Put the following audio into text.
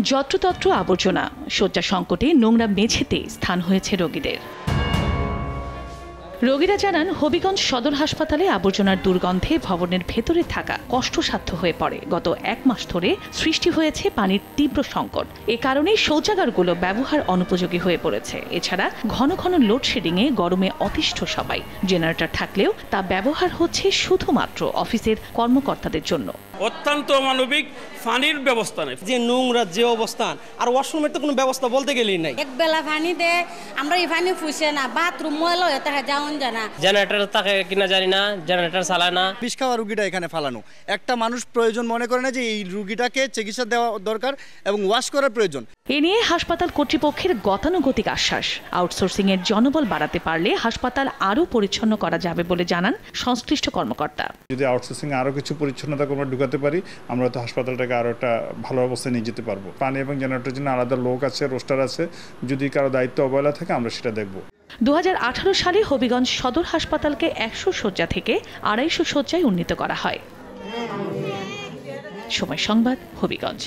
যত্রতত্র আবর্জনা, শয্যা সংকটে নোংরা মেঝেতে স্থান হয়েছে রোগীদের। রোগীরা জানান, হবিগঞ্জ সদর হাসপাতালে আবর্জনার দুর্গন্ধে ভবনের ভেতরে থাকা কষ্টসাধ্য হয়ে পড়ে। গত 1 মাস ধরে সৃষ্টি হয়েছে পানির তীব্র সংকট। এ কারণে শৌচাগারগুলো ব্যবহার অনুপযোগী হয়ে পড়েছে। এছাড়া ঘন ঘন লোডশেডিংয়ে গরমে অতিষ্ঠ সবাই। জেনারেটর থাকলেও তা ব্যবহার হচ্ছে শুধুমাত্র অফিসের কর্মকর্তাদের জন্য। অত্যন্ত অমানবিক পানির ব্যবস্থা নেই, যে নোংরা যে অবস্থান, আর ওয়াশরুমের তো কোনো ব্যবস্থা বলতে গেলেই নাই। এক বেলা পানি দে, আমরা এই পানি ফুসে না, বাথরুম ময়লা হয়ে থাকে, যাওন জানা। জেনারেটর থাকে কিনা জানি না, জেনারেটর চালায় না। বিষ খাওয়া রুগীটা এখানে ফালানো, একটা মানুষ প্রয়োজন মনে করে না যে এই রুগীটাকে চিকিৎসা দেওয়া দরকার এবং ওয়াশ করার প্রয়োজন। এ নিয়ে হাসপাতাল কর্তৃপক্ষের গতানুগতিক আশ্বাস, আউটসোর্সিং এর জনবল বাড়াতে পারলে হাসপাতাল আরও পরিচ্ছন্ন করা যাবে বলে জানান সংশ্লিষ্ট কর্মকর্তা। যদি আউটসোর্সিং আরও কিছু পরিচ্ছন্নতা আমরা ঢুকাতে পারি, আমরা তো হাসপাতালটাকে আরও একটা ভালো অবস্থায় নিয়ে যেতে পারবো। পানি এবং জেনারেটরের জন্য আলাদা লোক আছে, রোস্টার আছে। যদি কারো দায়িত্ব অবহেলা থাকে আমরা সেটা দেখব। 2018 সালে হবিগঞ্জ সদর হাসপাতালকে 100 শয্যা থেকে 250 শয্যায় উন্নীত করা হয়। সময় সংবাদ, হবিগঞ্জ।